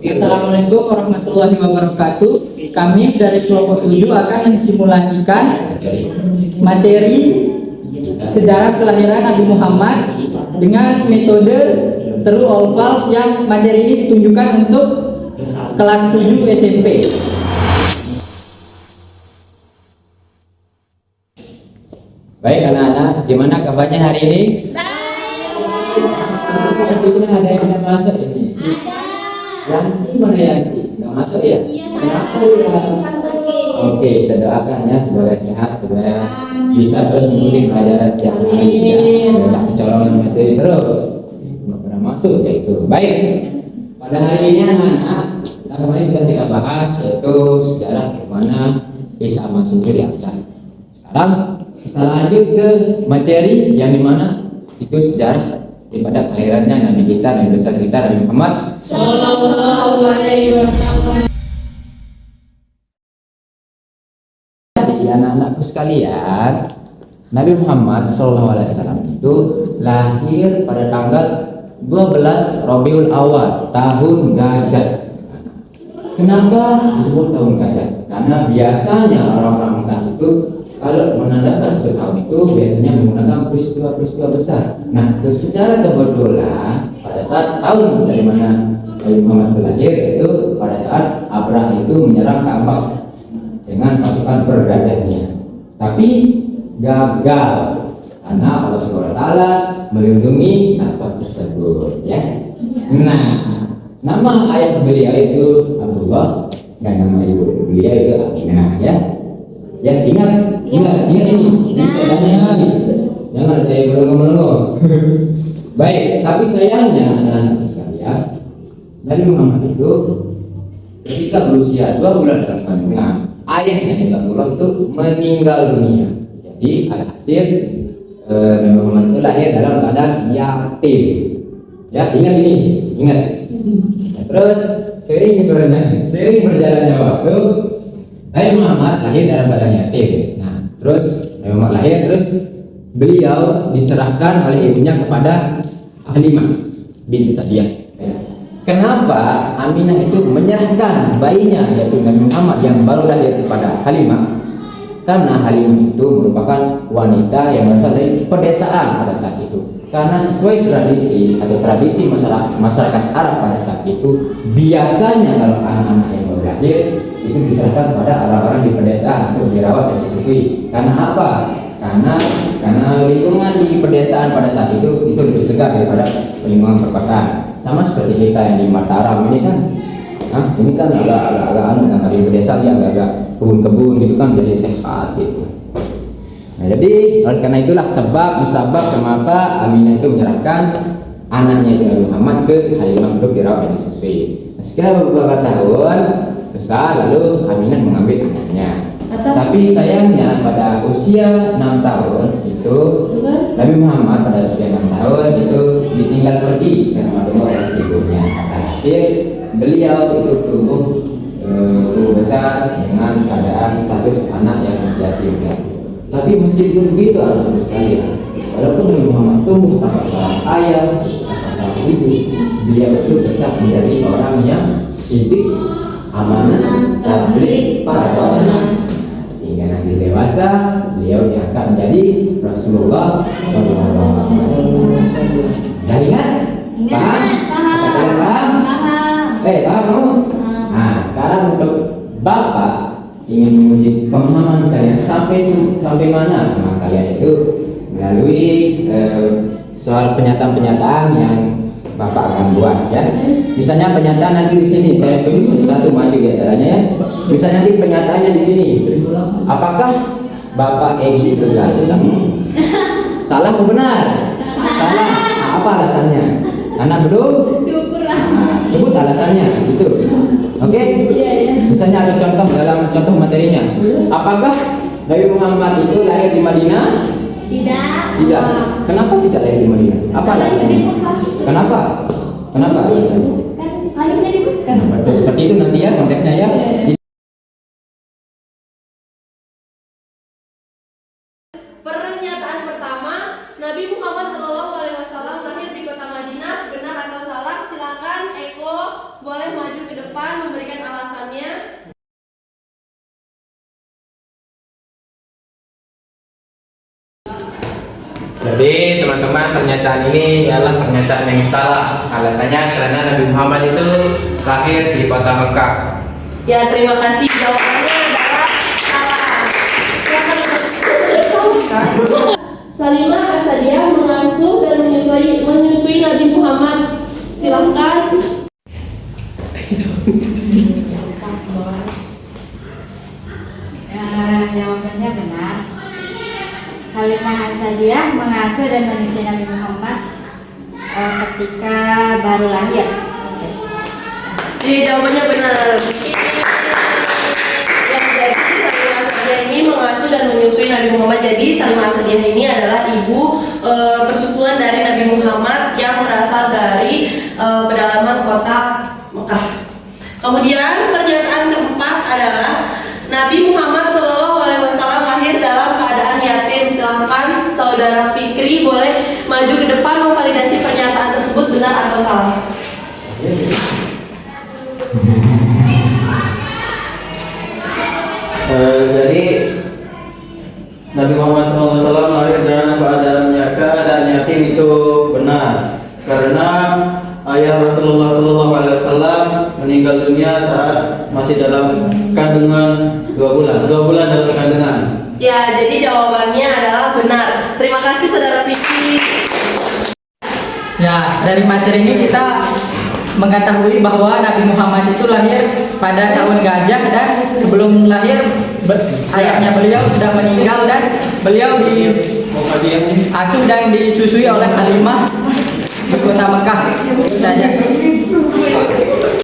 Assalamualaikum warahmatullahi wabarakatuh. Kami dari kelompok 7 akan mensimulasikan materi sejarah kelahiran Nabi Muhammad dengan metode true or false yang materi ini ditunjukkan untuk kelas 7 SMP. Baik anak-anak, gimana kabarnya hari ini? Baik. Ada yang sudah masuk ini? Yanti mana Yanti? Nggak masuk ya? Kenapa ya? Oke, kita doakan ya semoga sehat, supaya bisa terus mengikuti pelajaran setiap hari ya. Tidak kecolongan materi terus. Nggak pernah masuk ya itu. Baik. Pada hari ini anak-anak, kemarin sudah kita bahas yaitu sejarah bagaimana Isa masuk di akal. Sekarang kita lanjut ke materi yang dimana itu sejarah daripada kelahirannya Nabi kita, Nabi besar kita, Nabi Muhammad Sallallahu Alaihi Wasallam. Jadi anak-anakku sekalian, Nabi Muhammad Sallallahu Alaihi Wasallam itu lahir pada tanggal 12 Rabiul Awal tahun Gajah. Kenapa disebut tahun Gajah? Karena biasanya orang-orang Mekah itu kalau menandakan sebuah tahun itu biasanya menggunakan peristiwa-peristiwa besar. Nah, secara kebetulan pada saat tahun dari mana Nabi Muhammad lahir itu pada saat Abrah itu menyerang Ka'bah dengan pasukan bergajahnya. Tapi gagal karena Allah SWT melindungi Ka'bah tersebut. Ya. Nah, nama ayah beliau itu Abdullah dan nama ibu beliau itu Aminah. Ya. Ya, ingat ini. Saya tanya lagi. Jangan ada yang melongo-melongo. Baik, tapi sayangnya anak-anak sekalian, Nabi Muhammad itu ketika berusia 2 bulan dalam kandungan, ayahnya yang Abdullah itu meninggal dunia. Jadi alhasil Nabi Muhammad itu lahir dalam keadaan yatim. Ya, ingat ini, ingat. Nah, terus sering berjalannya waktu, Nabi Muhammad lahir dalam keadaan yatim. Nah, terus Nabi Muhammad lahir, terus beliau diserahkan oleh ibunya kepada Halimah binti Sa'diyah. Kenapa Aminah itu menyerahkan bayinya yaitu Nabi Muhammad yang baru lahir kepada Halimah? Karena Halimah itu merupakan wanita yang berasal dari pedesaan pada saat itu. Karena sesuai tradisi masyarakat Arab pada saat itu, biasanya kalau anak-anak yang baru lahir itu diserahkan kepada orang-orang di pedesaan untuk dirawat dan disusui. Karena apa? Karena lingkungan di pedesaan pada saat itu lebih segar daripada lingkungan perkotaan. Sama seperti kita yang di Mataram ini kan, ini kan agak di pedesaan ya, agak kebun-kebun gitu kan, jadi sehat gitu. Nah, jadi oleh karena itulah musabab kenapa Aminah itu menyerahkan anaknya itu Nabi Muhammad ke Halimah untuk dirawat dan disusui. Nah, sekira beberapa tahun besar lalu Aminah mengambil anaknya. Tapi sayangnya pada usia 6 tahun itu Nabi Muhammad pada usia 6 tahun itu ditinggal pergi karena oleh ibunya. Hasil beliau itu tumbuh besar dengan keadaan status anak yang yatim. Tapi meskipun begitu anak sekalian, walaupun Nabi Muhammad tumbuh tanpa seorang ayah, tanpa seorang ibu, beliau itu tetap menjadi orang yang sidik, amanah, tabligh, paratonan. Sehingga nanti dewasa beliau diangkat menjadi Rasulullah SAW. Dah ingat? Paham? Paham? Paham kamu? Nah, sekarang untuk Bapak ingin menguji pemahaman kalian sampai mana pemahaman kalian itu melalui soal pernyataan-pernyataan yang Bapak akan buat ya. Misalnya pernyataan nanti di sini saya tulis satu maju ya caranya ya. Misalnya nanti pernyataannya di sini. Apakah Bapak Egi itu ganteng? Salah atau benar? Salah. Nah, apa alasannya? Karena belum cukup lah. Nah, sebut alasannya itu. Oke? Misalnya ada contoh dalam contoh materinya. Apakah Nabi Muhammad itu lahir di Madinah? Tidak. Kenapa tidak lahir di Madinah? Apa alasannya? Kenapa? Alasannya? Lahirnya di Mekah. Seperti itu nanti ya konteksnya ya. Pernyataan pertama, Nabi Muhammad SAW lahir di kota Madinah, benar atau salah? Silakan Silakan Eko boleh maju ke depan memberikan alasannya. Jadi teman-teman, pernyataan ini ialah pernyataan yang salah. Alasannya karena Nabi Muhammad itu lahir di kota Mekah. Ya, terima kasih. Jawabannya adalah salah. Salimah Asadiah mengasuh dan menyusui Nabi Muhammad. Silakan. Jawabannya benar. Halimah Asadiah mengasuh dan menyusui Nabi Muhammad ketika baru lahir. Jadi jawabannya benar. Yang jadi Salimah Asadiah ini mengasuh dan menyusui Nabi Muhammad. Jadi Salimah Asadiah ini adalah ibu persusuan dari Nabi Muhammad yang berasal dari pedalaman kota Mekah. Kemudian pernyataan keempat adalah Nabi Muhammad SAW lahir dalam keadaan yatim. Silahkan saudara Fikri boleh maju ke depan memvalidasi pernyataan tersebut benar atau salah. Jadi Nabi Muhammad SAW lahir dalam keadaan yatim itu benar, karena ayah Rasulullah SAW meninggal dunia saat masih dalam kandungan 2 bulan dalam kandungan. Ya, jadi jawabannya adalah benar. Terima kasih saudara Fikri. Ya, dari materi ini kita mengetahui bahwa Nabi Muhammad itu lahir pada tahun gajah dan sebelum lahir ayahnya beliau sudah meninggal dan beliau diasuh dan disusui oleh Halimah